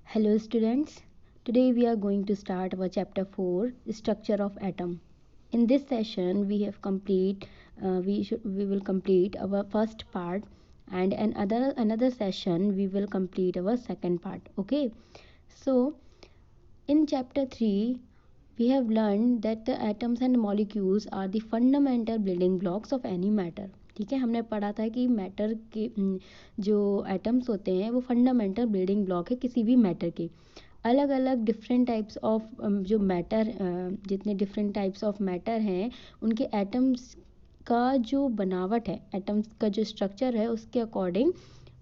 Hello students, today we are going to start our chapter 4 structure of atom. In this session we will complete our first part, and another session we will complete our second part. Okay, so in chapter 3 we have learned that the atoms and molecules are the fundamental building blocks of any matter. ठीक है, हमने पढ़ा था कि matter के जो atoms होते हैं वो फंडामेंटल बिल्डिंग ब्लॉक है किसी भी मैटर के. अलग अलग डिफरेंट टाइप्स ऑफ जो मैटर जितने डिफरेंट टाइप्स ऑफ मैटर हैं उनके एटम्स का जो बनावट है, एटम्स का जो स्ट्रक्चर है उसके अकॉर्डिंग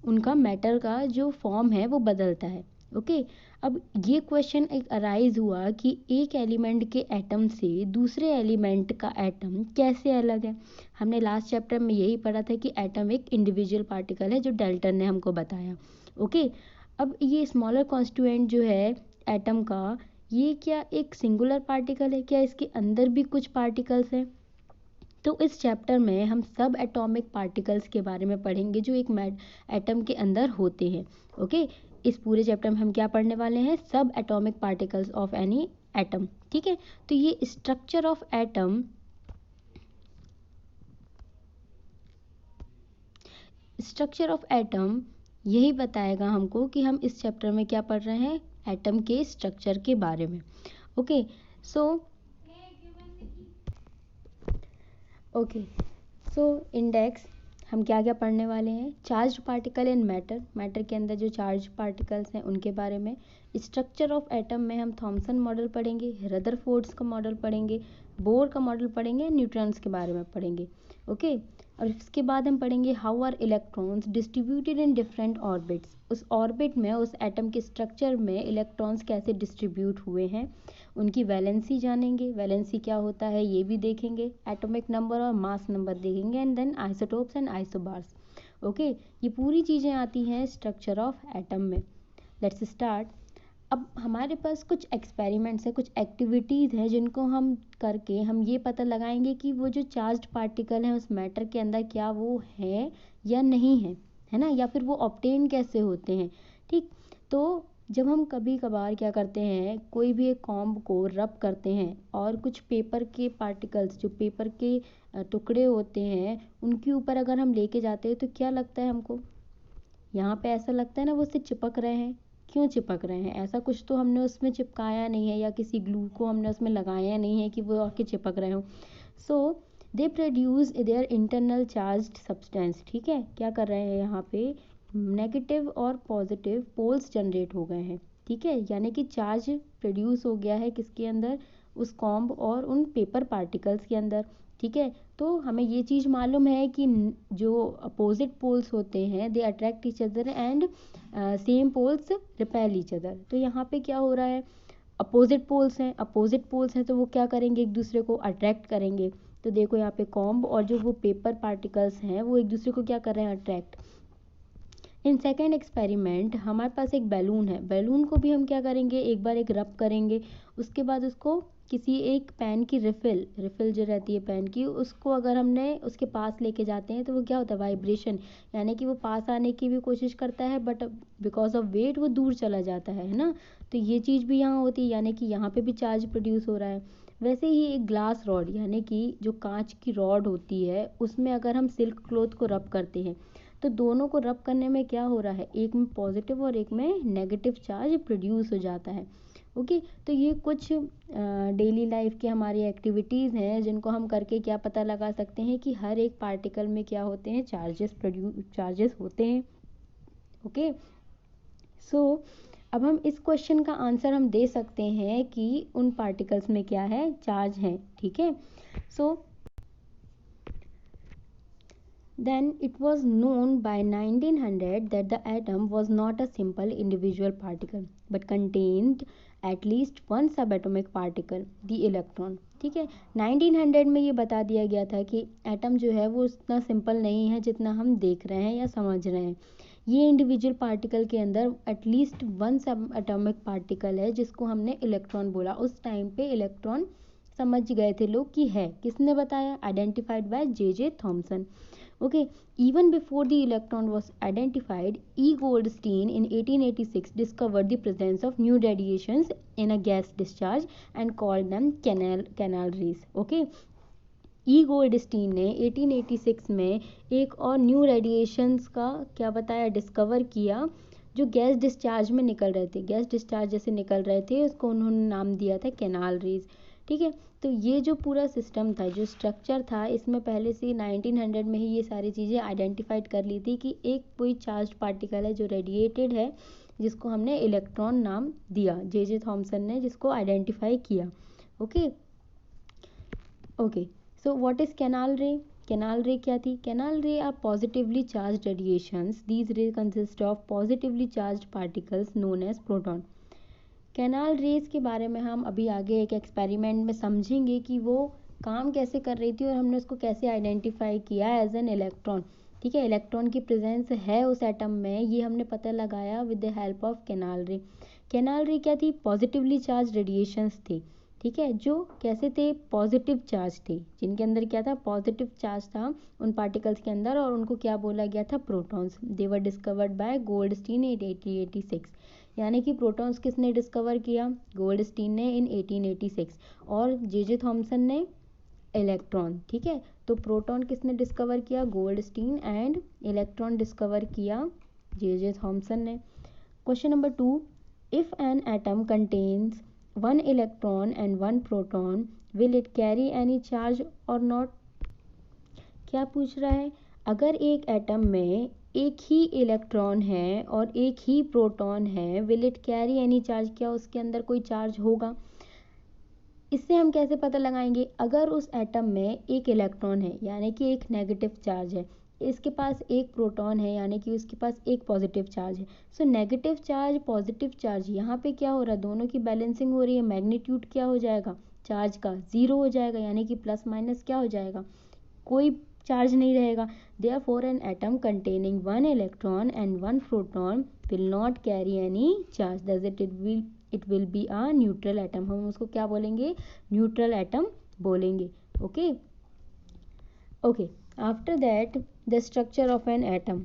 उनका मैटर का जो फॉर्म है वो बदलता है. ओके, अब ये क्वेश्चन एक अराइज हुआ कि एक एलिमेंट के एटम से दूसरे एलिमेंट का एटम कैसे अलग है. हमने लास्ट चैप्टर में यही पढ़ा था कि एटम एक इंडिविजुअल पार्टिकल है जो डाल्टन ने हमको बताया. ओके, अब ये स्मॉलर कॉन्स्टिट्यूएंट जो है एटम का, ये क्या एक सिंगुलर पार्टिकल है, क्या इसके अंदर भी कुछ पार्टिकल्स हैं. तो इस चैप्टर में हम सब एटॉमिक पार्टिकल्स के बारे में पढ़ेंगे जो एक एटम के अंदर होते हैं. ओके, इस पूरे चैप्टर में हम क्या पढ़ने वाले हैं, सब atomic particles of any atom. ठीक है, तो ये स्ट्रक्चर ऑफ एटम यही बताएगा हमको कि हम इस चैप्टर में क्या पढ़ रहे हैं, एटम के स्ट्रक्चर के बारे में. ओके, सो इंडेक्स हम क्या क्या पढ़ने वाले हैं, चार्ज पार्टिकल इन मैटर के अंदर जो चार्ज पार्टिकल्स हैं उनके बारे में. स्ट्रक्चर ऑफ एटम में हम थॉमसन मॉडल पढ़ेंगे, रदरफोर्ड्स का मॉडल पढ़ेंगे, बोर का मॉडल पढ़ेंगे, न्यूट्रॉन्स के बारे में पढ़ेंगे. ओके, और इसके बाद हम पढ़ेंगे how are electrons distributed in different orbits. उस ऑर्बिट में, उस एटम के स्ट्रक्चर में इलेक्ट्रॉन्स कैसे डिस्ट्रीब्यूट हुए हैं, उनकी वैलेंसी जानेंगे, वैलेंसी क्या होता है ये भी देखेंगे, एटॉमिक नंबर और मास नंबर देखेंगे, and then isotopes and isobars. Okay, ये पूरी चीज़ें आती हैं स्ट्रक्चर ऑफ एटम में. Let's start. अब हमारे पास कुछ एक्सपेरिमेंट्स हैं, कुछ एक्टिविटीज़ हैं जिनको हम करके हम ये पता लगाएंगे कि वो जो चार्ज्ड पार्टिकल हैं उस मैटर के अंदर क्या वो है या नहीं है ना, या फिर वो ऑब्टेन कैसे होते हैं. ठीक, तो जब हम कभी कभार क्या करते हैं, कोई भी एक कॉम्ब को रब करते हैं और कुछ पेपर के पार्टिकल्स, जो पेपर के टुकड़े होते हैं, उनके ऊपर अगर हम लेके जाते हैं तो क्या लगता है हमको, यहाँ पे ऐसा लगता है ना वो उससे चिपक रहे हैं. क्यों चिपक रहे हैं, ऐसा कुछ तो हमने उसमें चिपकाया नहीं है या किसी ग्लू को हमने उसमें लगाया नहीं है कि वो आके चिपक रहे हो. So they produce their internal charged substance. ठीक है, क्या कर रहे हैं यहाँ पे, नेगेटिव और पॉजिटिव पोल्स जनरेट हो गए हैं. ठीक है, यानी कि चार्ज प्रोड्यूस हो गया है किसके अंदर, उस कॉम्ब और उन पेपर पार्टिकल्स के अंदर. ठीक है, तो हमें ये चीज़ मालूम है कि जो अपोजिट पोल्स होते हैं they attract each other and same poles repel each other. तो यहाँ पे क्या हो रहा है, अपोजिट पोल्स हैं तो वो क्या करेंगे, एक दूसरे को अट्रैक्ट करेंगे. तो देखो यहाँ पे कॉम्ब और जो वो पेपर पार्टिकल्स हैं वो एक दूसरे को क्या कर रहे हैं, अट्रैक्ट. इन सेकेंड एक्सपेरिमेंट हमारे पास एक बैलून है, बैलून को भी हम क्या करेंगे, एक बार एक रब करेंगे, उसके बाद उसको किसी एक पेन की रिफिल जो रहती है पेन की, उसको अगर हमने उसके पास लेके जाते हैं तो वो क्या होता है, वाइब्रेशन, यानी कि वो पास आने की भी कोशिश करता है बट बिकॉज ऑफ वेट वो दूर चला जाता है ना. तो ये चीज़ भी यहाँ होती है, यानी कि यहाँ पे भी चार्ज प्रोड्यूस हो रहा है. वैसे ही एक ग्लास रॉड, यानी कि जो कांच की रॉड होती है उसमें अगर हम सिल्क क्लॉथ को रब करते हैं तो दोनों को रब करने में क्या हो रहा है, एक में पॉजिटिव और एक में नेगेटिव चार्ज प्रोड्यूस हो जाता है. ओके, तो ये कुछ डेली लाइफ की हमारी एक्टिविटीज़ हैं जिनको हम करके क्या पता लगा सकते हैं कि हर एक पार्टिकल में क्या होते हैं, चार्जेस होते हैं. ओके, सो अब हम इस क्वेश्चन का आंसर हम दे सकते हैं कि उन पार्टिकल्स में क्या है, चार्ज है. ठीक है, सो then it was known by 1900 that the atom was not a simple individual particle but contained at least one subatomic particle, the electron. ठीक है, 1900 में ये बता दिया गया था कि एटम जो है वो उतना सिंपल नहीं है जितना हम देख रहे हैं या समझ रहे हैं. ये इंडिविजुअल पार्टिकल के अंदर एटलीस्ट वन सब एटॉमिक पार्टिकल है जिसको हमने इलेक्ट्रॉन बोला. उस टाइम पे इलेक्ट्रॉन समझ गए थे लोग कि है, किसने बताया, identified by J Thomson. Okay, even before the electron was identified, E. Goldstein in 1886 discovered the presence of new radiations in a gas discharge and called them canal rays. Okay, E Goldstein ने 1886 में एक और new radiations का क्या बताया, discover किया, जो gas discharge में निकल रहे थे, गैस डिस्चार्ज जैसे निकल रहे थे, उसको उन्होंने नाम दिया था कैनाल रेज। ठीक है, तो ये जो पूरा सिस्टम था, जो स्ट्रक्चर था, इसमें पहले से 1900 में ही ये सारी चीज़ें आइडेंटिफाइड कर ली थी कि एक कोई चार्ज पार्टिकल है जो रेडिएटेड है, जिसको हमने इलेक्ट्रॉन नाम दिया, जे थॉमसन ने जिसको आइडेंटिफाई किया। Okay okay, so what is canal ray? Canal ray क्या थी? Canal ray are positively charged radiations. These rays consist of positively charged particles known as proton. Canal raise के बारे में हम अभी आगे एक एक्सपेरिमेंट में समझेंगे कि वो काम कैसे कर रही थी और हमने उसको कैसे आइडेंटिफाई किया एज एन इलेक्ट्रॉन। ठीक है, इलेक्ट्रॉन की प्रेजेंस है उस एटम में, ये हमने पता लगाया with the help of canal रे। कैनाल रे क्या थी? पॉजिटिवली चार्ज रेडिएशंस थी। ठीक है, जो कैसे थे? पॉजिटिव चार्ज थे, जिनके अंदर क्या था? पॉजिटिव चार्ज था उन पार्टिकल्स के अंदर, और उनको क्या बोला गया था? Protons. They were discovered by Goldstein in 1886। यानी कि प्रोटॉन्स किसने डिस्कवर किया? गोल्डस्टीन ने इन 1886, और जे थॉमसन ने इलेक्ट्रॉन। ठीक है, तो प्रोटॉन किसने डिस्कवर किया? गोल्डस्टीन, एंड इलेक्ट्रॉन डिस्कवर किया जे थॉमसन ने। Question number 2, if an atom contains one electron and one proton, will it carry any charge or not? क्या पूछ रहा है? अगर एक एटम में एक ही इलेक्ट्रॉन है और एक ही प्रोटॉन है, will it carry any charge? क्या उसके अंदर कोई चार्ज होगा? इससे हम कैसे पता लगाएंगे? अगर उस एटम में एक इलेक्ट्रॉन है, यानी कि एक नेगेटिव चार्ज है, इसके पास एक प्रोटॉन है, यानी कि उसके पास एक पॉजिटिव चार्ज है। So negative charge, positive charge, यहाँ पे क्या हो रहा है? दोनों की बैलेंसिंग हो रही है। मैग्नीट्यूड क्या हो जाएगा चार्ज का? जीरो हो जाएगा, यानी कि प्लस माइनस क्या हो जाएगा? कोई चार्ज नहीं रहेगा। Therefore an atom containing one electron and one proton will not carry any charge, thus it will be a neutral atom. हम उसको क्या बोलेंगे? न्यूट्रल एटम बोलेंगे। Okay okay, after that the structure of an atom.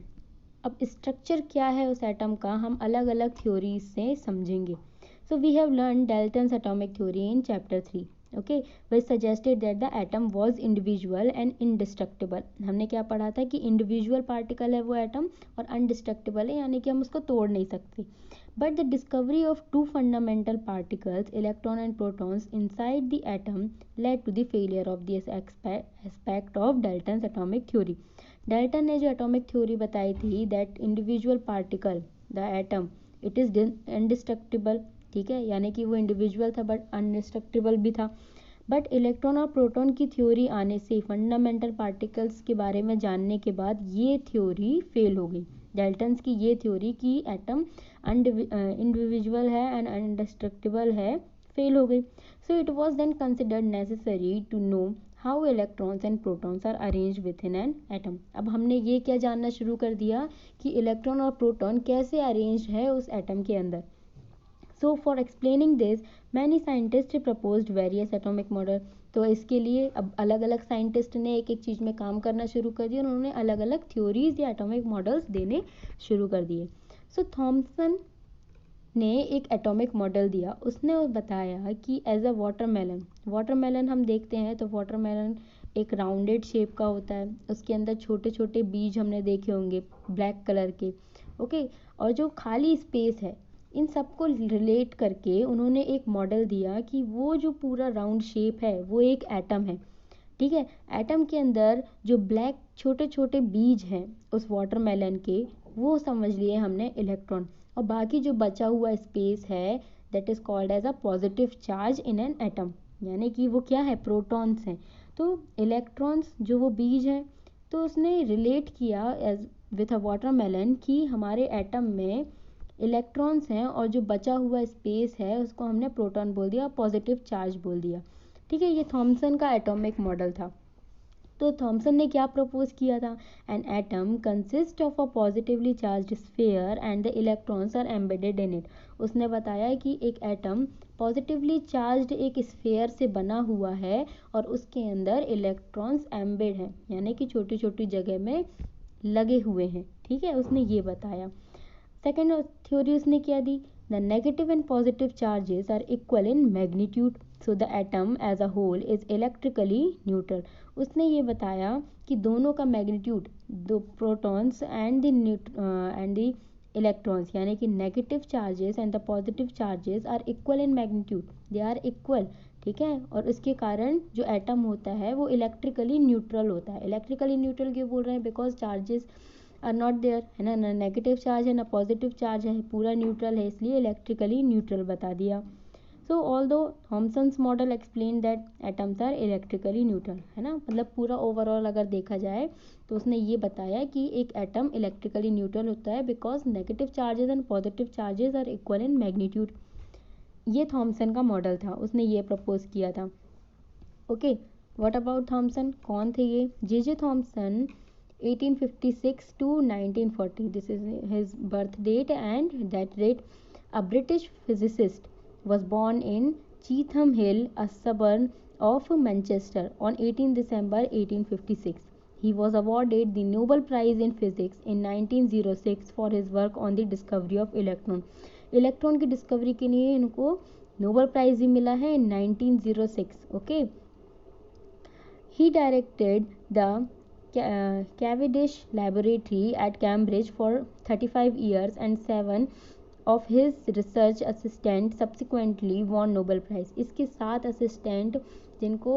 अब structure क्या है उस atom का, हम अलग अलग थ्योरीज से समझेंगे। So we have learn Dalton's atomic theory in chapter 3। Okay, which suggested that the atom was individual and indestructible। हमने क्या पढ़ा था कि इंडिविजुअल पार्टिकल है वो एटम, और अनडिस्ट्रक्टिबल है, यानी कि हम उसको तोड़ नहीं सकते। But the discovery of two fundamental particles, electron and protons, inside the atom led to the failure of this aspect of Dalton's atomic theory. Dalton ने जो एटॉमिक थ्योरी बताई थी, that individual particle, the atom, it is indestructible. ठीक है, यानी कि वो individual था बट अनडिस्ट्रक्टिबल भी था। बट इलेक्ट्रॉन और प्रोटॉन की थ्योरी आने से, फंडामेंटल पार्टिकल्स के बारे में जानने के बाद, ये थ्योरी फेल हो गई। डाल्टन्स की ये थ्योरी कि एटम इंडिविजुअल है एंड अनडिस्ट्रक्टिबल है, फेल हो गई। So it was then considered necessary to know how electrons and protons are arrange within an atom. अब हमने ये क्या जानना शुरू कर दिया कि इलेक्ट्रॉन और प्रोटॉन कैसे अरेंज है उस एटम के अंदर। So for explaining this, many scientists proposed various atomic model। तो इसके लिए अब अलग अलग साइंटिस्ट ने एक एक चीज़ में काम करना शुरू कर दिया, उन्होंने अलग अलग थ्योरीज या एटॉमिक मॉडल्स देने शुरू कर दिए। सो थॉमसन ने एक एटॉमिक मॉडल दिया। उसने बताया कि एज अ वाटरमेलन हम देखते हैं तो वाटरमेलन एक राउंडेड शेप का होता है, उसके अंदर छोटे छोटे बीज हमने देखे होंगे ब्लैक कलर के। ओके, और जो खाली स्पेस है, इन सबको रिलेट करके उन्होंने एक मॉडल दिया कि वो जो पूरा राउंड शेप है वो एक एटम है। ठीक है, एटम के अंदर जो ब्लैक छोटे छोटे बीज हैं उस वाटरमेलन के, वो समझ लिए हमने इलेक्ट्रॉन, और बाकी जो बचा हुआ स्पेस है, that is called as a positive charge in an atom, यानी कि वो क्या है? प्रोटॉन्स हैं। तो इलेक्ट्रॉन्स जो वो बीज हैं, तो उसने रिलेट किया एज विथ अ वाटरमेलन कि हमारे एटम में इलेक्ट्रॉन्स हैं, और जो बचा हुआ स्पेस है उसको हमने प्रोटॉन बोल दिया, पॉजिटिव चार्ज बोल दिया। ठीक है, ये थॉमसन का एटॉमिक मॉडल था। तो थॉमसन ने क्या प्रपोज किया था, an atom consist of a positively charged sphere and the electrons are embedded in it. उसने बताया कि एक एटम पॉजिटिवली चार्ज्ड एक स्फीयर से बना हुआ है और उसके अंदर इलेक्ट्रॉन्स एम्बेड हैं, यानी कि छोटी छोटी जगह में लगे हुए हैं। ठीक है, उसने ये बताया। सेकेंड थ्योरी उसने क्या दी, the negative and positive charges are equal in magnitude, so the atom as a whole is electrically neutral. उसने ये बताया कि दोनों का मैग्नीट्यूड, दो प्रोटॉन्स एंड द इलेक्ट्रॉन्स, यानी कि negative charges and the positive charges are equal in magnitude, they are equal. ठीक है, और इसके कारण जो एटम होता है वो इलेक्ट्रिकली न्यूट्रल होता है। इलेक्ट्रिकली न्यूट्रल क्यों बोल रहे हैं, because charges are not there, है ना, ना नेगेटिव चार्ज है ना पॉजिटिव चार्ज है, पूरा न्यूट्रल है, इसलिए इलेक्ट्रिकली न्यूट्रल बता दिया। So although Thomson's model explain that atoms are electrically neutral, है ना, मतलब पूरा ओवरऑल अगर देखा जाए तो उसने ये बताया कि एक एटम इलेक्ट्रिकली न्यूट्रल होता है because negative charges and positive charges are equal in magnitude. ये थॉमसन का मॉडल था, उसने ये प्रपोज किया था। ओके, व्हाट अबाउट थॉमसन, कौन थे ये, J Thomson 1856 to 1940, this is his birth date and that date. A British physicist was born in Cheetham Hill, a suburb of Manchester on 18 December 1856. He was awarded the Nobel Prize in Physics in 1906 for his work on the discovery of electron. Electron की discovery के लिए इनको Nobel prize भी मिला है in 1906. Okay, he directed the Cavendish Laboratory at Cambridge for 35 years and 7 of his research assistants subsequently won Nobel Prize. इसके 7 assistant जिनको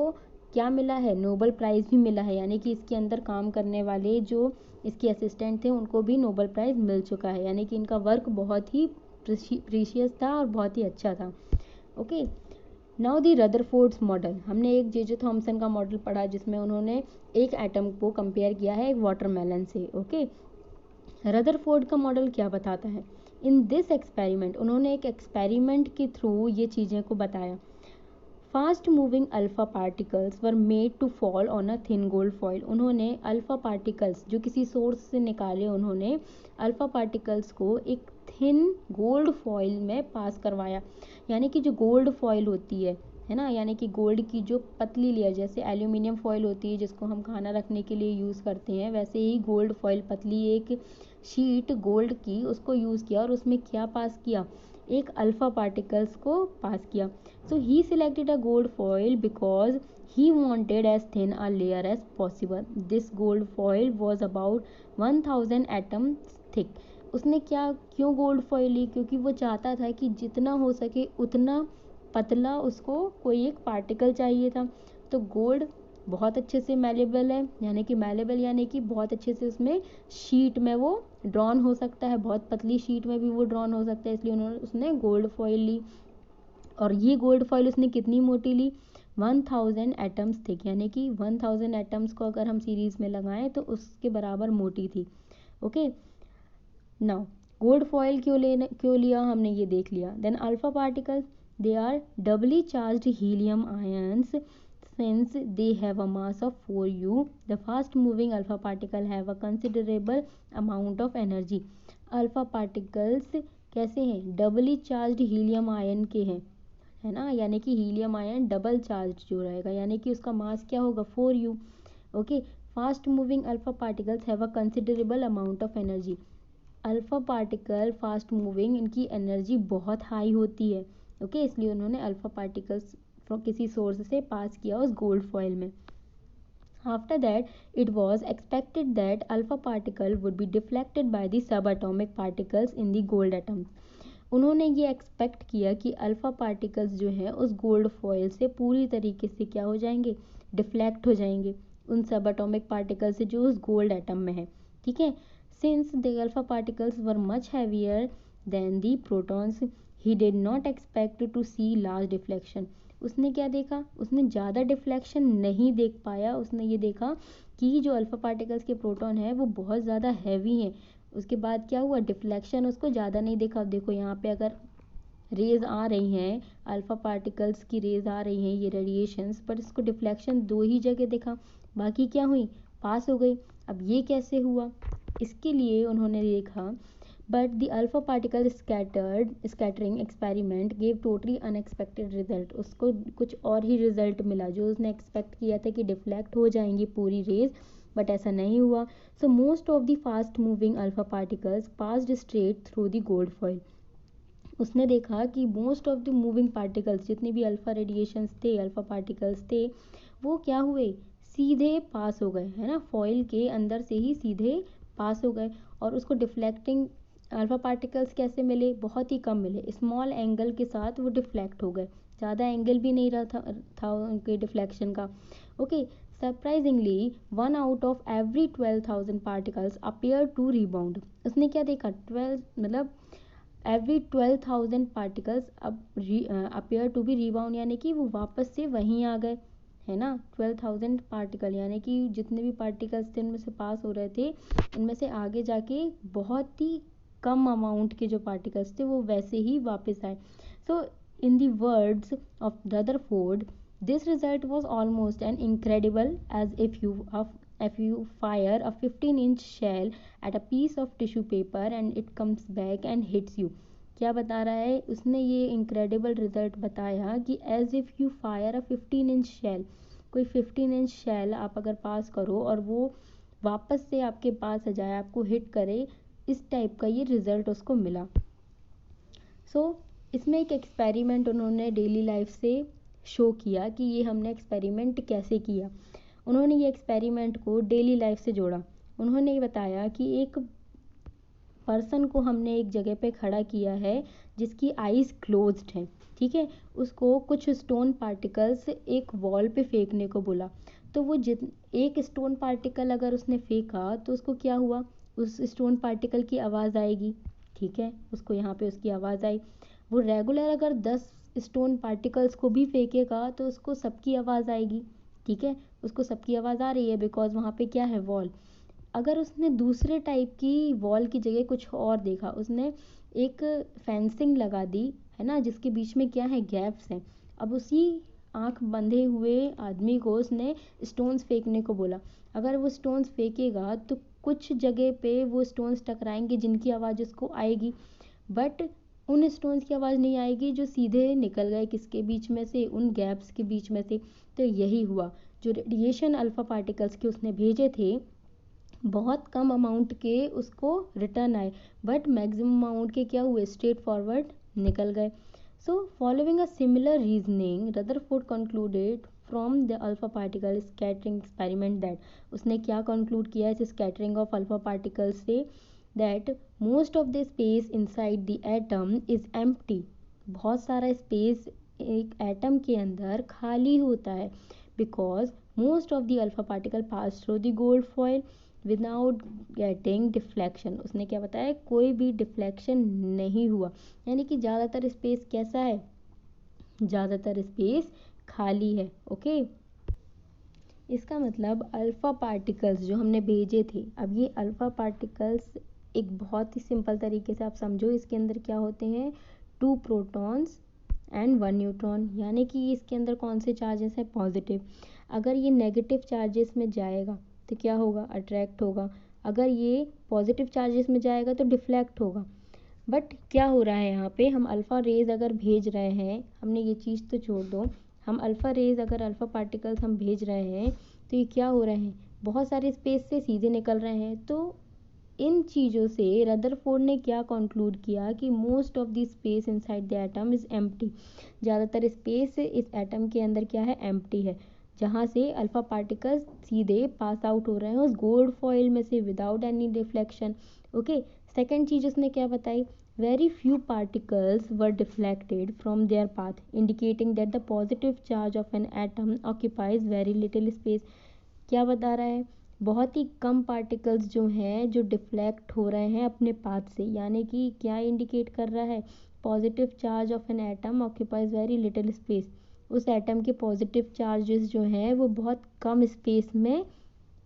क्या मिला है, नोबेल प्राइज भी मिला है, यानी कि इसके अंदर काम करने वाले जो इसके असिस्टेंट थे उनको भी नोबेल प्राइज मिल चुका है, यानी कि इनका वर्क बहुत ही प्रीशियस था और बहुत ही अच्छा था। Okay, now the Rutherford's model, हमने एक जे थॉमसन का मॉडल पढ़ा जिसमें उन्होंने एक एटम को कंपेयर किया है एक वाटरमेलन से। ओके, रदरफोर्ड का मॉडल क्या बताता है, इन दिस एक्सपेरिमेंट, उन्होंने एक एक्सपेरिमेंट के थ्रू ये चीज़ें को बताया। Fast moving alpha particles were made to fall on a thin gold foil. उन्होंने अल्फा पार्टिकल्स जो किसी सोर्स से निकाले, उन्होंने अल्फा पार्टिकल्स को एक थिन गोल्ड फॉइल में पास करवाया, यानी कि जो गोल्ड फॉइल होती है ना, यानी कि गोल्ड की जो पतली लेयर, जैसे एल्यूमिनियम फॉइल होती है जिसको हम खाना रखने के लिए यूज़ करते हैं, वैसे ही गोल्ड फॉइल पतली एक शीट गोल्ड की, उसको यूज़ किया और उसमें क्या पास किया, एक अल्फा पार्टिकल्स को पास किया। So he selected a gold foil because he wanted as thin a layer as possible. This gold foil was about 1000 atoms thick. उसने क्यों गोल्ड फॉइल ली, क्योंकि वो चाहता था कि जितना हो सके उतना पतला उसको कोई एक पार्टिकल चाहिए था। तो गोल्ड बहुत अच्छे से मैलेबल है, यानी कि मैलेबल यानी कि बहुत अच्छे से उसमें शीट में वो ड्रॉन हो सकता है, बहुत पतली शीट में भी वो ड्रॉन हो सकता है, इसलिए उसने गोल्ड फॉइल ली। और ये गोल्ड फॉइल उसने कितनी मोटी ली, 1000 एटम्स थिक, यानी कि 1000 एटम्स को अगर हम सीरीज में लगाएं तो उसके बराबर मोटी थी। ओके, नाउ गोल्ड फॉइल क्यों लिया हमने ये देख लिया। Then alpha particles, they are doubly charged helium ions since they have a mass of 4u. The fast moving alpha particle have a considerable amount of energy. Alpha particles कैसे हैं, डबली charged helium ion के हैं, है ना, यानी कि helium ion double charge जो रहेगा, यानी कि उसका मास क्या होगा 4u. Okay, fast moving alpha particles have a considerable amount of energy. Alpha particle fast moving, इनकी एनर्जी बहुत हाई होती है। ओके, इसलिए उन्होंने अल्फा पार्टिकल्स किसी सोर्स से पास किया उस गोल्ड फॉइल में। After that, it was expected that alpha particle would be deflected by the subatomic particles in the gold atoms. उन्होंने ये एक्सपेक्ट किया कि अल्फा पार्टिकल्स जो है उस गोल्ड फॉइल से पूरी तरीके से क्या हो जाएंगे, डिफ्लेक्ट हो जाएंगे उन सब एटॉमिक पार्टिकल से जो उस गोल्ड एटम में है। ठीक है, since the alpha particles were much heavier than the protons, he did not expect to see large deflection. उसने क्या देखा, उसने ज़्यादा डिफ्लेक्शन नहीं देख पाया, उसने ये देखा कि जो अल्फा पार्टिकल्स के प्रोटॉन है वो बहुत ज़्यादा हैवी हैं। उसके बाद क्या हुआ, डिफ्लेक्शन उसको ज़्यादा नहीं देखा। अब देखो यहाँ पे अगर रेज आ रही हैं, अल्फा पार्टिकल्स की रेज आ रही हैं, ये रेडिएशंस, पर इसको डिफ्लेक्शन दो ही जगह देखा, बाकी क्या हुई, पास हो गई। अब ये कैसे हुआ, इसके लिए उन्होंने देखा, but the alpha particle scattering experiment gave totally unexpected result. उसको कुछ और ही रिजल्ट मिला, जो उसने एक्सपेक्ट किया था कि डिफ्लेक्ट हो जाएंगी पूरी रेज, बट ऐसा नहीं हुआ। So most of the fast moving alpha particles passed straight through the gold foil. उसने देखा कि most of the moving particles, जितने भी अल्फा रेडिएशंस थे, अल्फा पार्टिकल्स थे, वो क्या हुए, सीधे पास हो गए, है ना, फॉइल के अंदर से ही सीधे पास हो गए। और उसको डिफ्लेक्टिंग अल्फा पार्टिकल्स कैसे मिले, बहुत ही कम मिले, स्मॉल एंगल के साथ वो डिफ्लेक्ट हो गए, ज़्यादा एंगल भी नहीं रहा था उनके डिफ्लेक्शन का। Okay, surprisingly 1 out of every 12,000 particles appear to rebound. उसने क्या देखा, 12 मतलब एवरी 12,000 पार्टिकल्स अब अपियर टू बी रिबाउंड, यानी कि वो वापस से वहीं आ गए, है ना। 12,000 पार्टिकल यानी कि जितने भी पार्टिकल्स थे उनमें से पास हो रहे थे, उनमें से आगे जाके बहुत ही कम अमाउंट के जो पार्टिकल्स थे वो वैसे ही वापस आए। So in the words of Rutherford, this result was almost an incredible as if you fire a 15-inch shell at a piece of tissue paper and it comes back and hits you। क्या बता रहा है उसने, ये incredible result बताया कि as if you fire a 15-inch shell, कोई 15-inch shell आप अगर पास करो और वो वापस से आपके पास आ जाए, आपको हिट करे, इस टाइप का ये रिजल्ट उसको मिला। इसमें एक एक्सपेरिमेंट उन्होंने डेली लाइफ से शो किया कि ये हमने एक्सपेरिमेंट कैसे किया। उन्होंने ये एक्सपेरिमेंट को डेली लाइफ से जोड़ा। उन्होंने ये बताया कि एक पर्सन को हमने एक जगह पे खड़ा किया है जिसकी आईज क्लोज्ड हैं, ठीक है। उसको कुछ स्टोन पार्टिकल्स एक वॉल पे फेंकने को बोला। तो वो एक स्टोन पार्टिकल अगर उसने फेंका तो उसको क्या हुआ, उस स्टोन पार्टिकल की आवाज़ आएगी, ठीक है। उसको यहाँ पे उसकी आवाज़ आई। वो रेगुलर अगर 10 स्टोन पार्टिकल्स को भी फेंकेगा तो उसको सबकी आवाज़ आएगी, ठीक है। उसको सबकी आवाज़ आ रही है बिकॉज वहाँ पे क्या है, वॉल। अगर उसने दूसरे टाइप की वॉल की जगह कुछ और देखा, उसने एक फेंसिंग लगा दी, है ना, जिसके बीच में क्या है, गैप्स हैं। अब उसी आंख बंधे हुए आदमी को उसने स्टोन्स फेंकने को बोला। अगर वो स्टोन्स फेंकेगा तो कुछ जगह पे वो स्टोन्स टकराएंगे जिनकी आवाज़ उसको आएगी, बट उन स्टोन्स की आवाज़ नहीं आएगी जो सीधे निकल गए किसके बीच में से, उन गैप्स के बीच में से। तो यही हुआ, जो रेडिएशन अल्फा पार्टिकल्स के उसने भेजे थे, बहुत कम अमाउंट के उसको रिटर्न आए, बट मैक्सिमम अमाउंट के क्या हुए, स्ट्रेट फॉरवर्ड निकल गए। So following a similar reasoning, Rutherford concluded from the alpha particle scattering experiment that, उसने क्या कंक्लूड किया इस स्कैटरिंग ऑफ अल्फा पार्टिकल्स से, that most of the space inside the atom is empty. बहुत सारा space एक एटम के अंदर खाली होता है, because most of the alpha particle pass through the gold foil without getting deflection. उसने क्या बताया, कोई भी डिफ्लेक्शन नहीं हुआ, यानी कि ज़्यादातर स्पेस कैसा है, ज़्यादातर स्पेस खाली है। ओके, इसका मतलब अल्फ़ा पार्टिकल्स जो हमने भेजे थे, अब ये अल्फ़ा पार्टिकल्स एक बहुत ही सिंपल तरीके से आप समझो, इसके अंदर क्या होते हैं, 2 प्रोटॉन्स एंड 1 न्यूट्रॉन, यानी कि इसके अंदर कौन से चार्जेस हैं, पॉजिटिव। अगर ये नेगेटिव चार्जेस में जाएगा तो क्या होगा, अट्रैक्ट होगा। अगर ये पॉजिटिव चार्जेस में जाएगा तो डिफ्लेक्ट होगा। बट क्या हो रहा है यहाँ पे, हम अल्फ़ा रेज अगर भेज रहे हैं, हमने ये चीज़ तो छोड़ दो, हम अल्फ़ा रेज अगर अल्फ़ा पार्टिकल्स हम भेज रहे हैं तो ये क्या हो रहे हैं, बहुत सारे स्पेस से सीधे निकल रहे हैं। तो इन चीज़ों से रदरफोर्ड ने क्या कंक्लूड किया कि most of the space inside the atom is empty. ज़्यादातर स्पेस इस एटम के अंदर क्या है, एम्प्टी है, जहाँ से अल्फ़ा पार्टिकल्स सीधे पास आउट हो रहे हैं उस गोल्ड फॉइल में से without any deflection. Okay, second चीज़ उसने क्या बताई, very few particles were deflected from their path, indicating that the positive charge of an atom occupies very little space। क्या बता रहा है, बहुत ही कम पार्टिकल्स जो हैं जो डिफ्लेक्ट हो रहे हैं अपने पाथ से, यानी कि क्या इंडिकेट कर रहा है, positive charge of an atom occupies very little space. उस एटम के पॉजिटिव चार्जेस जो हैं वो बहुत कम स्पेस में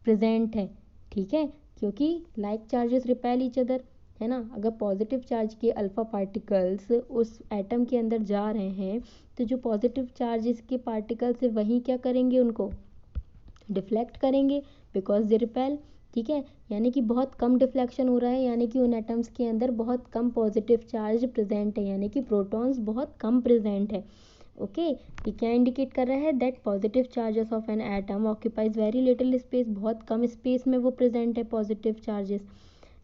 प्रेजेंट है, ठीक है, क्योंकि like charges repel each other, है ना। अगर पॉजिटिव चार्ज के अल्फ़ा पार्टिकल्स उस एटम के अंदर जा रहे हैं तो जो पॉजिटिव चार्जेस के पार्टिकल्स है वही क्या करेंगे, उनको डिफ्लेक्ट करेंगे बिकॉज दे रिपेल, ठीक है, यानी कि बहुत कम डिफ्लेक्शन हो रहा है, यानी कि उन एटम्स के अंदर बहुत कम पॉजिटिव चार्ज प्रेजेंट है, यानी कि प्रोटॉन्स बहुत कम प्रेजेंट है। ओके, ये क्या इंडिकेट कर रहा है, that positive charges of an atom occupies very little space, बहुत कम स्पेस में वो प्रेजेंट है positive charges.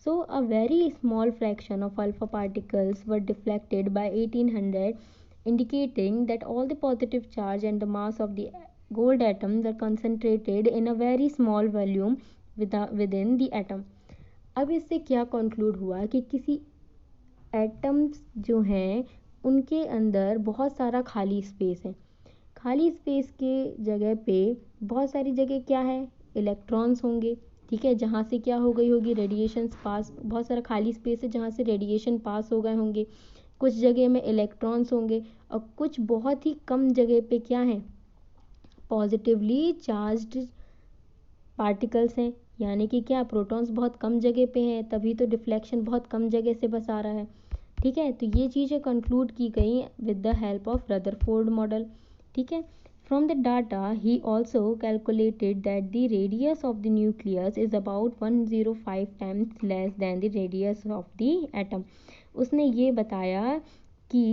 So a very small fraction of alpha particles were deflected by 1800, indicating that all the positive charge and the mass of the gold atoms are concentrated in a very small volume within the atom. अब इससे क्या conclude हुआ कि किसी atoms जो हैं उनके अंदर बहुत सारा खाली स्पेस है, खाली स्पेस के जगह पे बहुत सारी जगह क्या है, इलेक्ट्रॉन्स होंगे, ठीक है, जहाँ से क्या हो गई होगी, रेडिएशन पास, बहुत सारा खाली स्पेस है जहाँ से रेडिएशन पास हो गए होंगे, कुछ जगह में इलेक्ट्रॉन्स होंगे और कुछ बहुत ही कम जगह पे क्या है, पॉजिटिवली चार्ज्ड पार्टिकल्स हैं, यानी कि क्या, प्रोटॉन्स बहुत कम जगह पे हैं, तभी तो डिफ्लेक्शन बहुत कम जगह से बस आ रहा है, ठीक है। तो ये चीज़ें कंक्लूड की गई with the help of Rutherford model, ठीक है। From the data, he also calculated that the radius of the nucleus is about 105 times less than the radius of the atom. उसने ये बताया कि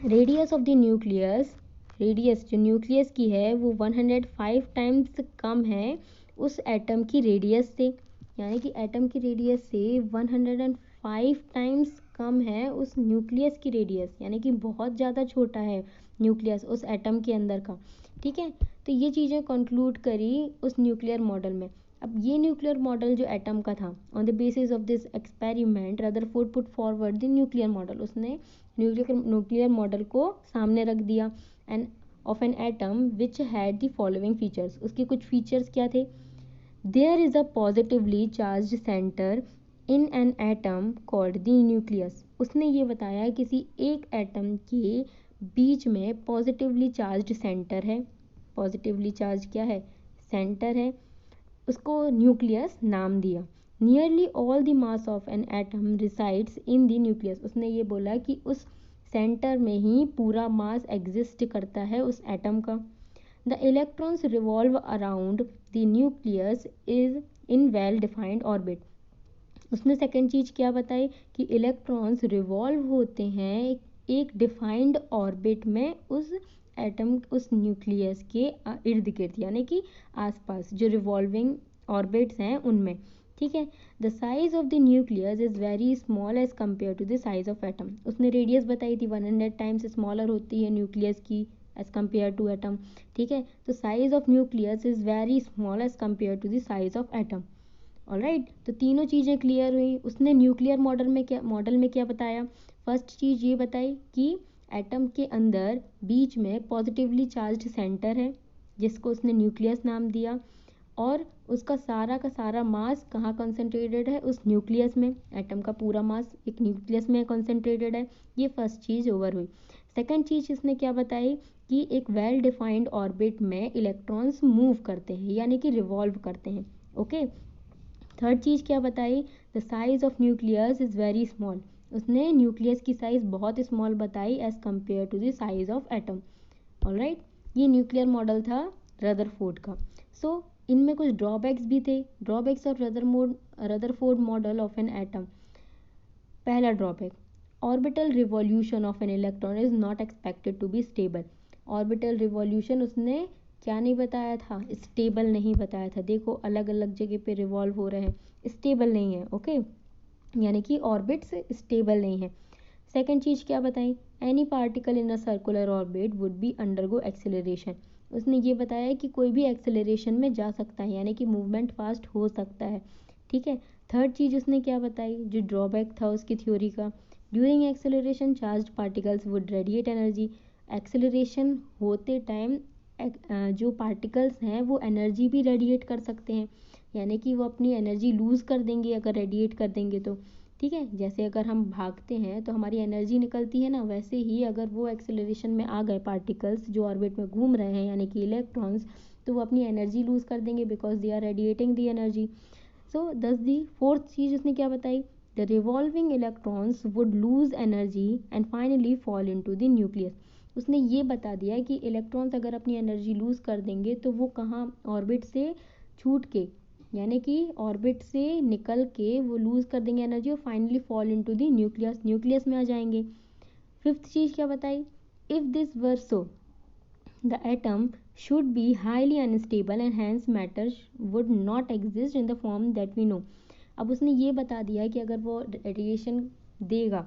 radius of the nucleus, radius जो nucleus की है वो 105 टाइम्स कम है उस एटम की रेडियस से, यानी कि एटम की रेडियस से 105 टाइम्स कम है उस न्यूक्लियस की रेडियस, यानी कि बहुत ज़्यादा छोटा है न्यूक्लियस उस एटम के अंदर का, ठीक है। तो ये चीज़ें कंक्लूड करी उस न्यूक्लियर मॉडल में। अब ये न्यूक्लियर मॉडल जो एटम का था, on the basis of this experiment Rutherford put forward the nuclear model, उसने न्यूक्लियर मॉडल को सामने रख दिया and of an atom which had the following features, उसके कुछ फीचर्स क्या थे, there is a positively charge centre in an atom called the nucleus. उसने ये बताया किसी एक एटम के बीच में पॉजिटिवली चार्ज सेंटर है, पॉजिटिवली चार्ज क्या है, सेंटर है, उसको न्यूक्लियस नाम दिया। Nearly all the mass of an atom resides in the nucleus, उसने ये बोला कि उस सेंटर में ही पूरा मास एग्जिस्ट करता है उस एटम का। The electrons revolve around the nucleus is in well defined orbit. उसने सेकंड चीज़ क्या बताई कि इलेक्ट्रॉन्स रिवॉल्व होते हैं एक डिफाइंड ऑर्बिट में उस एटम, उस न्यूक्लियस के इर्द गिर्द, यानी कि आसपास जो रिवॉल्विंग ऑर्बिट्स हैं उनमें, ठीक है। The size of the nucleus is very small as compare to the size of atom. उसने रेडियस बताई थी 100 टाइम्स स्मॉलर होती है न्यूक्लियस की एज कम्पेयर टू एटम, ठीक है। तो size of nucleus is very small as compare to the size of atom. Alright, तो तीनों चीज़ें क्लियर हुई। उसने न्यूक्लियर मॉडल में क्या बताया, फर्स्ट चीज़ ये बताई कि एटम के अंदर बीच में पॉजिटिवली चार्ज्ड सेंटर है जिसको उसने न्यूक्लियस नाम दिया, और उसका सारा का सारा मास कहाँ कंसंट्रेटेड है, उस न्यूक्लियस में, एटम का पूरा मास एक न्यूक्लियस में कंसंट्रेटेड है। ये फर्स्ट चीज़ ओवर हुई। सेकंड चीज़ इसने क्या बताई कि एक वेल डिफाइंड ऑर्बिट में इलेक्ट्रॉन्स मूव करते हैं, यानी कि रिवॉल्व करते हैं। ओके, थर्ड चीज़ क्या बताई, the size of nucleus is very small. उसने न्यूक्लियस की साइज़ बहुत स्मॉल बताई as compare to the size of atom. Alright, ये न्यूक्लियर मॉडल था रदरफोर्ड का। सो इनमें कुछ ड्रॉबैक्स भी थे, drawbacks of Rutherford model of an atom. पहला drawback, orbital revolution of an electron is not expected to be stable. Orbital revolution उसने क्या नहीं बताया था, स्टेबल नहीं बताया था। देखो अलग अलग जगह पे रिवॉल्व हो रहे हैं, स्टेबल नहीं है, ओके, यानी कि ऑर्बिट्स स्टेबल नहीं है। सेकंड चीज़ क्या बताई, any particle in a circular orbit would be undergo acceleration. उसने ये बताया कि कोई भी एक्सेलरेशन में जा सकता है, यानी कि मूवमेंट फास्ट हो सकता है, ठीक है। थर्ड चीज़ उसने क्या बताई, जो ड्रॉबैक था उसकी थ्योरी का, during acceleration charge particles would radiate energy. Acceleration होते टाइम जो पार्टिकल्स हैं वो एनर्जी भी रेडिएट कर सकते हैं, यानी कि वो अपनी एनर्जी लूज़ कर देंगे अगर रेडिएट कर देंगे तो, ठीक है। जैसे अगर हम भागते हैं तो हमारी एनर्जी निकलती है ना, वैसे ही अगर वो एक्सेलरेशन में आ गए पार्टिकल्स जो ऑर्बिट में घूम रहे हैं, यानी कि इलेक्ट्रॉन्स, तो वो अपनी एनर्जी लूज़ कर देंगे because they are radiating the energy. So thus the fourth चीज़ उसने क्या बताई, the revolving electrons would lose energy and finally fall into the nucleus. उसने ये बता दिया कि इलेक्ट्रॉन्स अगर अपनी एनर्जी लूज़ कर देंगे तो वो कहाँ ऑर्बिट से छूट के, यानी कि ऑर्बिट से निकल के वो लूज़ कर देंगे एनर्जी और finally fall into the nucleus में आ जाएंगे। फिफ्थ चीज़ क्या बताई, if this were so the atom should be highly unstable and hence matter would not exist in the form that we know। अब उसने ये बता दिया कि अगर वो रेडिएशन देगा,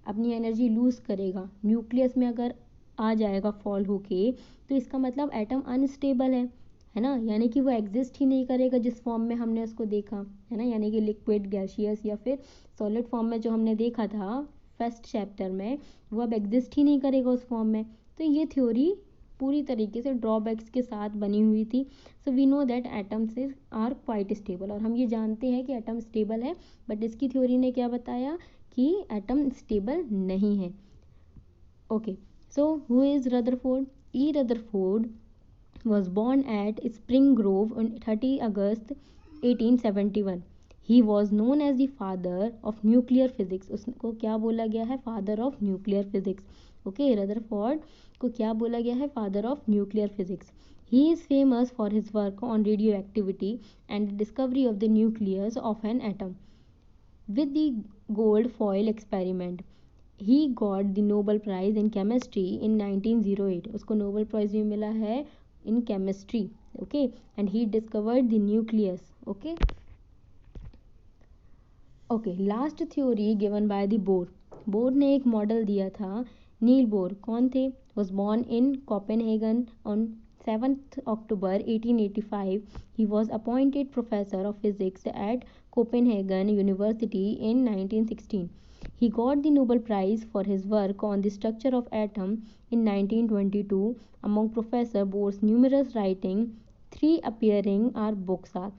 अपनी एनर्जी लूज करेगा, न्यूक्लियस में अगर आ जाएगा फॉल होके, तो इसका मतलब एटम अनस्टेबल है ना, यानी कि वो एग्जिस्ट ही नहीं करेगा जिस फॉर्म में हमने उसको देखा है ना, यानी कि लिक्विड, गैसियस या फिर सॉलिड फॉर्म में जो हमने देखा था फर्स्ट चैप्टर में, वो अब एग्जिस्ट ही नहीं करेगा उस फॉर्म में। तो ये थ्योरी पूरी तरीके से ड्रॉबैक्स के साथ बनी हुई थी। So we know that atoms are quite stable, और हम ये जानते हैं कि एटम स्टेबल है, बट इसकी थ्योरी ने क्या बताया कि एटम स्टेबल नहीं है। Okay, so who is Rutherford? E Rutherford was born at Spring Grove on 30 August 1871। He was known as the father of nuclear physics। उसको क्या बोला गया है? Father of nuclear physics। Okay, Rutherford को क्या बोला गया है? Father of nuclear physics। He is famous for his work on radioactivity and the discovery of the nucleus of an atom with the gold foil experiment। He got the Nobel Prize in Chemistry in 1908। उसको Nobel prize भी मिला है in chemistry। okay, and he discovered the nucleus। okay, last theory given by the bore ने एक model दिया था। Niels Bohr कौन थे? was born in Copenhagen on 7th October 1885। he was appointed professor of physics at Copenhagen University in 1916। he got the Nobel Prize for his work on the structure of atom in 1922। among Professor Bohr's numerous writings, 3 appearing are books are।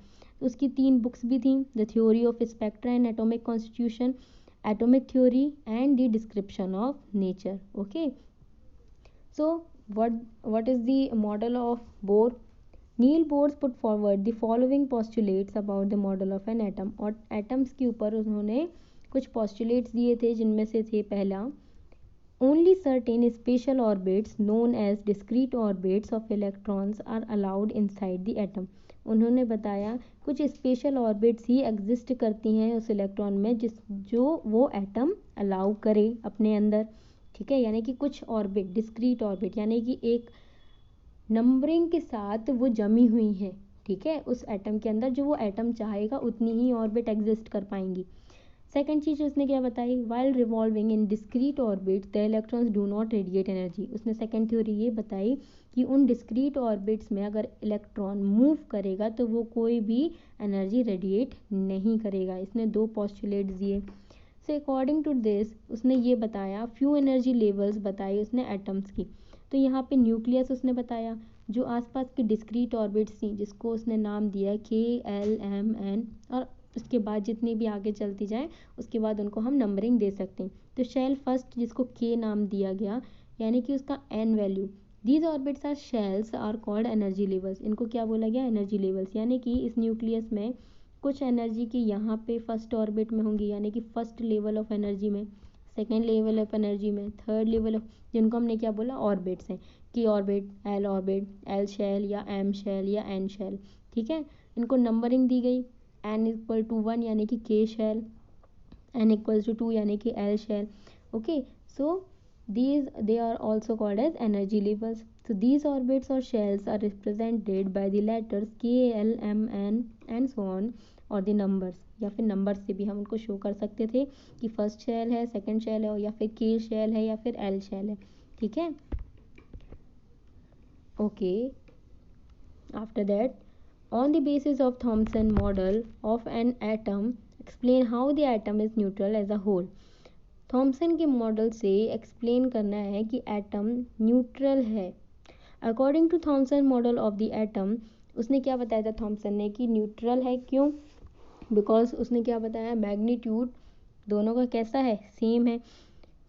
उसकी 3 books भी थी, the theory of spectra and atomic constitution, atomic theory and the description of nature. Okay, so what is the model of Bohr? Niels Bohr's put forward the following postulates about the model of an atom। और atoms के ऊपर उन्होंने कुछ postulates दिए थे, जिनमें से थे पहला, only certain special orbits known as discrete orbits of electrons are allowed inside the atom। उन्होंने बताया कुछ स्पेशल ऑर्बिट्स ही एग्जिस्ट करती हैं उस इलेक्ट्रॉन में जो वो एटम अलाउ करे अपने अंदर। ठीक है, यानी कि कुछ ऑर्बिट, डिस्क्रीट ऑर्बिट, यानी कि एक नंबरिंग के साथ वो जमी हुई हैं। ठीक है, उस एटम के अंदर जो वो एटम चाहेगा उतनी ही ऑर्बिट एग्जिस्ट कर पाएंगी। सेकेंड चीज़ उसने क्या बताई, while revolving in discrete orbit the electrons do not radiate energy. उसने सेकेंड थ्योरी ये बताई कि उन डिस्क्रीट ऑर्बिट्स में अगर इलेक्ट्रॉन मूव करेगा तो वो कोई भी एनर्जी रेडिएट नहीं करेगा। इसने 2 पोस्टुलेट्स दिए। सो अकॉर्डिंग टू दिस उसने ये बताया, फ्यू एनर्जी लेवल्स बताई उसने एटम्स की। तो यहाँ पे न्यूक्लियस उसने बताया, जो आसपास की डिस्क्रीट ऑर्बिट्स थी जिसको उसने नाम दिया KLMN, और उसके बाद जितनी भी आगे चलती जाए उसके बाद उनको हम नंबरिंग दे सकते हैं। तो शेल फर्स्ट जिसको K नाम दिया गया, यानी कि उसका N value, these orbits or shells are called energy levels. इनको क्या बोला गया? Energy levels. यानी कि इस न्यूक्लियस में कुछ एनर्जी की यहाँ पे फर्स्ट ऑर्बिट में होंगी, यानी कि फर्स्ट लेवल ऑफ एनर्जी में, सेकेंड लेवल ऑफ एनर्जी में, थर्ड लेवल ऑफ, जिनको हमने क्या बोला? ऑर्बिट्स हैं। K orbit, L orbit, L shell या M शेल या N शेल। ठीक है, इनको नंबरिंग दी गई, n इक्वल टू 1 यानी कि K shell, n equals to 2 यानी कि L shell. Okay, so they are also called as energy levels। so these orbits or shells are represented by the letters K, L, M, N and so on, और the numbers, या फिर number से भी हम उनको show कर सकते थे कि फर्स्ट शेल है, सेकंड शेल है, या फिर K शेल है, या फिर L शेल है। ठीक है, okay, after that, on the basis of Thomson model of an atom, explain how the atom is neutral as a whole। Thomson के मॉडल से एक्सप्लेन करना है कि एटम न्यूट्रल है। According to Thomson model of the atom, उसने क्या बताया था थॉमसन ने कि न्यूट्रल है। क्यों? बिकॉज उसने क्या बताया, मैग्नीट्यूड दोनों का कैसा है? सेम है।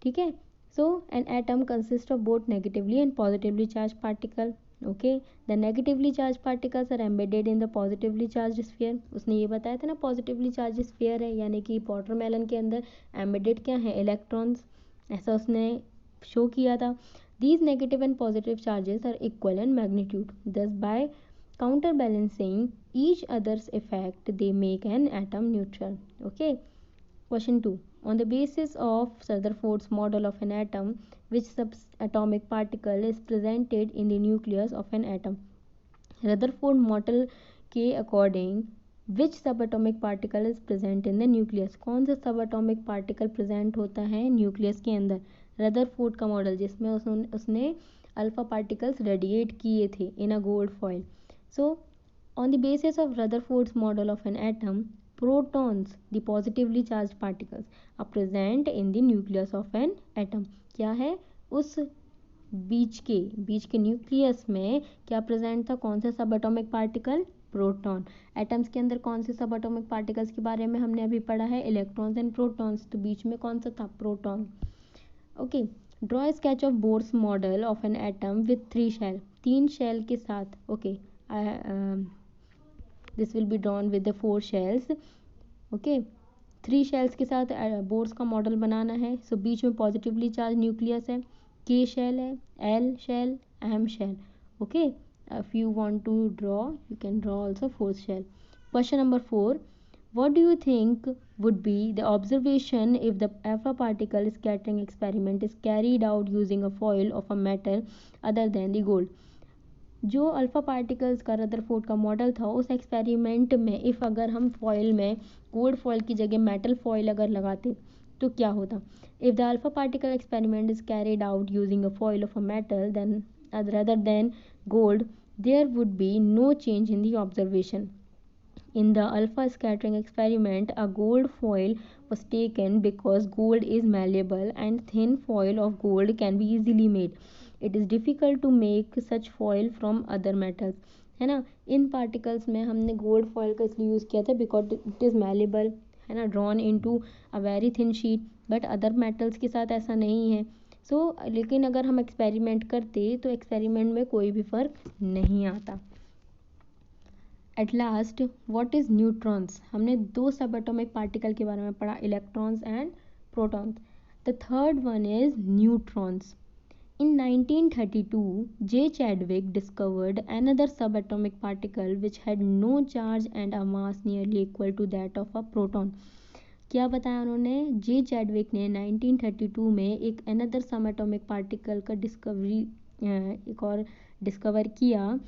ठीक है, so an atom consist of both negatively and positively charge particle. Okay, the negatively charge particles are embedded in the positively charge sphere. उसने ये बताया था ना, पॉजिटिवली चार्ज स्फीयर है, यानी कि वाटरमेलन के अंदर एम्बेडेड क्या है? इलेक्ट्रॉन्स। ऐसा उसने शो किया था। These negative and positive charges are equal in magnitude. Thus, by counterbalancing each other's effect, they make an atom neutral. Okay. Question 2. On the basis of Rutherford's model of an atom, which subatomic particle is presented in the nucleus of an atom? Rutherford model के according विच सब atomic particle is present in the nucleus? कौन सा सब atomic particle present होता है nucleus के अंदर? Rutherford का मॉडल, जिसमें उसने अल्फा पार्टिकल्स रेडिएट किए थे in a gold foil. So on the basis of Rutherford's model of an atom, protons, the positively charged particles, are present in the nucleus of an atom. क्या है? उस बीच के nucleus में क्या present था? कौन सा सब एटॉमिक पार्टिकल? प्रोटॉन. एटम्स के अंदर कौन से सब एटॉमिक पार्टिकल्स के बारे में हमने अभी पढ़ा है? Electrons and protons. तो बीच में कौन सा था? Proton. Okay. Draw sketch of Bohr's model of an atom with 3 shell. 3 shell के साथ. Okay. This will be drawn with the 4 shells. Okay. 3 shells के साथ बोर्स का मॉडल बनाना है. सो बीच में पॉजिटिवली चार्ज न्यूक्लियस है. K shell है, L shell, M shell. Okay, if you want to draw, you can draw also 4th shell. Question number 4. What do you think would be the observation if the alpha particle scattering experiment is carried out using a foil of a metal other than the gold? जो alpha particles का Rutherford का model था, उस experiment में if अगर हम foil में gold foil की जगह मेटल फॉइल अगर लगाते तो क्या होता? If the alpha particle experiment is carried out using a foil of a metal then rather than gold, there would be no change in the observation. In the alpha scattering experiment, a gold foil was taken because gold is malleable and thin foil of gold can be easily made. It is difficult to make such foil from other metals. है ना? इन particles में हमने gold foil का इसलिए use किया था because it is malleable, है ना, drawn into a very thin sheet. But other metals के साथ ऐसा नहीं है. लेकिन अगर हम एक्सपेरिमेंट करते तो एक्सपेरिमेंट में कोई भी फ़र्क नहीं आता. At last, what is neutrons? हमने 2 सब एटॉमिक पार्टिकल के बारे में पढ़ा, electrons and protons. The third one is neutrons. In 1932, J. Chadwick discovered another subatomic particle which had no charge and a mass nearly equal to that of a proton. क्या बताया उन्होंने? जे Chadwick ने 1932 में एक अनदर सबएटॉमिक पार्टिकल का एक और discover किया,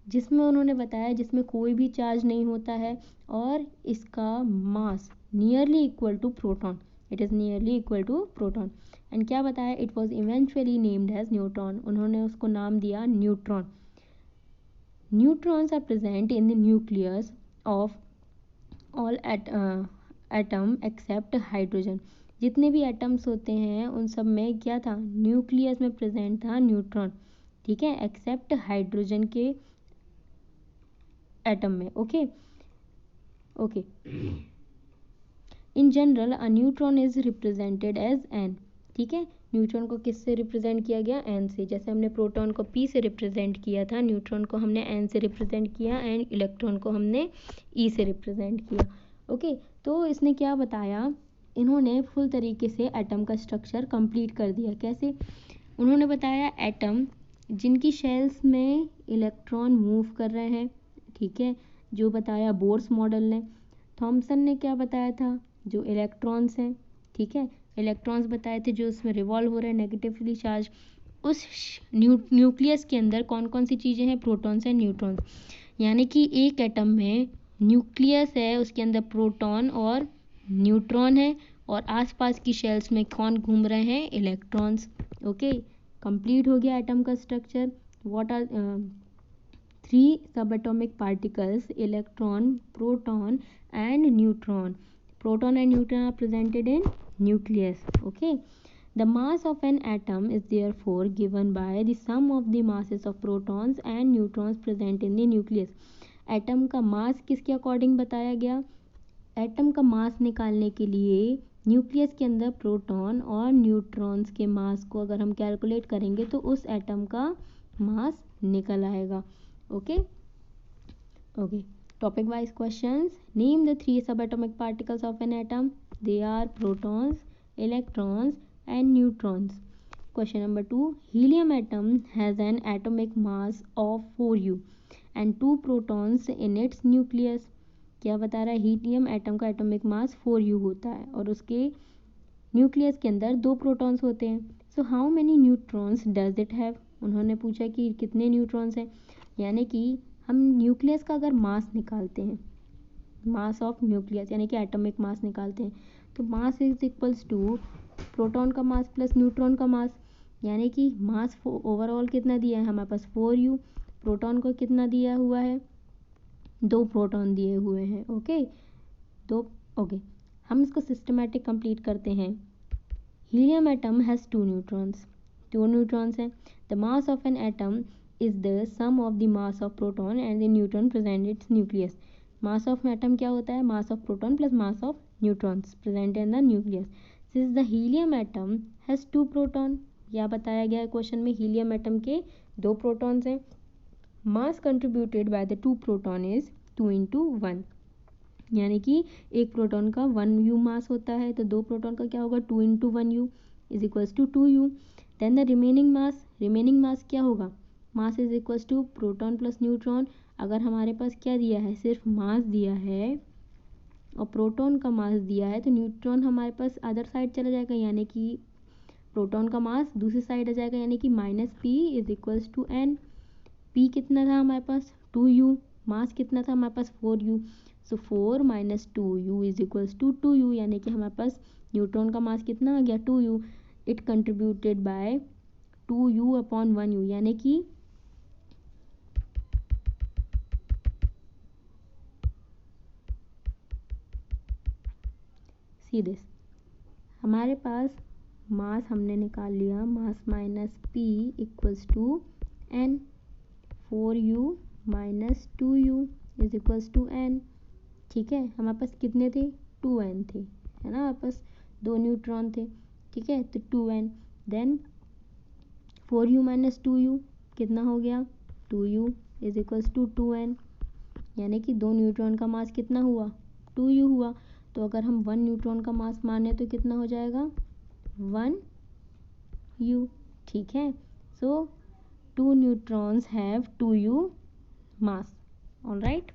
जिसमें उन्होंने बताया जिसमें कोई भी चार्ज नहीं होता है और इसका mass nearly equal to proton. It is nearly equal to proton. And क्या बताया? It was eventually named as neutron. उन्होंने उसको नाम दिया neutron. Neutrons are present in the nucleus of all atom except hydrogen. जितने भी एटम्स होते हैं उन सब में क्या था? न्यूक्लियस में प्रेजेंट था न्यूट्रॉन. ठीक है, एक्सेप्ट हाइड्रोजन के एटम में. Okay okay. In general a neutron is represented as n. ठीक है, न्यूट्रॉन को किससे रिप्रेजेंट किया गया? एन से. जैसे हमने प्रोटॉन को पी से रिप्रेजेंट किया था, न्यूट्रॉन को हमने एन से रिप्रेजेंट किया एंड इलेक्ट्रॉन को हमने ई से रिप्रेजेंट किया. ओके. तो इसने क्या बताया? इन्होंने फुल तरीके से एटम का स्ट्रक्चर कंप्लीट कर दिया. कैसे? उन्होंने बताया एटम जिनकी शेल्स में इलेक्ट्रॉन मूव कर रहे हैं. ठीक है, जो बताया बोर्स मॉडल ने. थॉमसन ने क्या बताया था? जो इलेक्ट्रॉन्स हैं. ठीक है, इलेक्ट्रॉन्स बताए थे जो उसमें रिवॉल्व हो रहे हैं नेगेटिवली चार्ज. उस न्यूक्लियस के अंदर कौन कौन सी चीज़ें हैं? Protons and neutrons. यानी कि एक एटम में न्यूक्लियस है, उसके अंदर प्रोटॉन और न्यूट्रॉन है और आसपास की शेल्स में कौन घूम रहे हैं? इलेक्ट्रॉन्स. ओके, कंप्लीट हो गया एटम का structure. What are 3 subatomic particles? Electron, proton and neutron. Proton and neutron are presented in nucleus. Okay. The mass of an atom is therefore given by the sum of the masses of protons and neutrons present in the nucleus. Atom का मास किसके according बताया गया? Atom का मास निकालने के लिए nucleus के अंदर प्रोटॉन और न्यूट्रॉन्स के मास को अगर हम कैलकुलेट करेंगे तो उस एटम का मास निकल आएगा. Okay okay. Topic wise questions. Name the 3 subatomic particles of an atom. They are protons, electrons and neutrons. Question number 2. Helium atom has an atomic mass of 4u and 2 protons in its nucleus. क्या बता रहा है? Helium atom का atomic mass 4u होता है और उसके nucleus के अंदर 2 प्रोटॉन्स होते हैं. So how many neutrons does it have? उन्होंने पूछा कि कितने न्यूट्रॉन्स हैं. यानी कि हम न्यूक्लियस का अगर मास निकालते हैं, मास ऑफ न्यूक्लियस यानी कि एटॉमिक मास निकालते हैं, तो mass is equals to proton का मास प्लस न्यूट्रॉन का मास. यानी कि मास ओवरऑल कितना दिया है हमारे पास 4u, प्रोटॉन को कितना दिया हुआ है 2 प्रोटॉन दिए हुए हैं. ओके 2. ओके हम इसको सिस्टमैटिक कंप्लीट करते हैं. Helium atom has 2 neutrons, 2 neutrons हैं. The mass of an atom is the sum of the mass of proton and the neutron present its nucleus. Mass of atom क्या होता है? Mass of proton plus mass of neutrons present in the nucleus. Since the helium atom has 2 proton, यह बताया गया है question में. Helium atom के 2 protons हैं. Mass contributed by the 2 proton is 2 into 1. यानी कि एक प्रोटॉन का 1u मास होता है, तो 2 प्रोटॉन का क्या होगा 2 into 1u is equals to 2u. Then the remaining mass क्या होगा? Mass is equals to proton plus neutron. अगर हमारे पास क्या दिया है, सिर्फ मास दिया है और प्रोटॉन का मास दिया है, तो न्यूट्रॉन हमारे पास अदर साइड चला जाएगा, यानी कि प्रोटॉन का मास दूसरी साइड आ जाएगा, यानी कि -p is equals to n. p कितना था हमारे पास 2u, मास कितना था हमारे पास 4u. So 4 minus 2u is equals to 2u, यानी कि हमारे पास न्यूट्रॉन का मास कितना आ गया 2u. It contributed bye 2u upon 1u, यानी कि सी दिस, हमारे पास मास हमने निकाल लिया, mass minus p equals to n. 4u minus 2u is equals to n. ठीक है, हमारे पास कितने थे 2n थे, है ना, हमारे पास 2 न्यूट्रॉन थे. ठीक है, तो 2n. Then 4u minus 2u कितना हो गया 2u is equals to 2n. यानी कि 2 न्यूट्रॉन का मास कितना हुआ 2u हुआ. तो अगर हम 1 न्यूट्रॉन का मास माने तो कितना हो जाएगा 1u. ठीक है, so 2 neutrons have 2u mass. All right.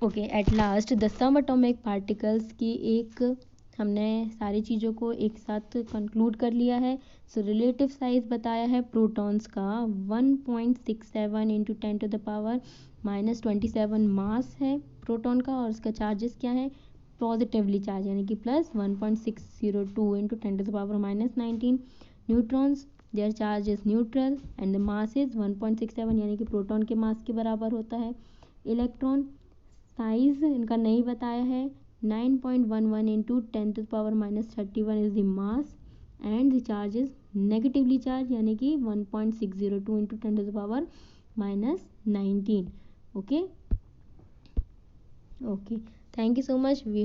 Okay at last the subatomic particles की एक हमने सारी चीज़ों को एक साथ कंक्लूड कर लिया है. सो रिलेटिव साइज बताया है प्रोटॉन्स का 1.67 इंटू 10⁻⁻27 मास है प्रोटॉन का, और उसका चार्जेस क्या है पॉजिटिवली चार्ज, यानी कि plus 1.602 into 10⁻⁻19. Neutrons their charge is neutral and the mass is 1.67, यानी कि प्रोटॉन के मास के बराबर होता है. इलेक्ट्रॉन साइज इनका नहीं बताया है. 9.11 into 10⁻⁻31 is the mass and the charge is negatively charge, यानी कि 1.602 into 10⁻⁻19. Okay okay, thank you so much. We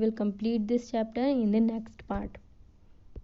will complete this chapter in the next part.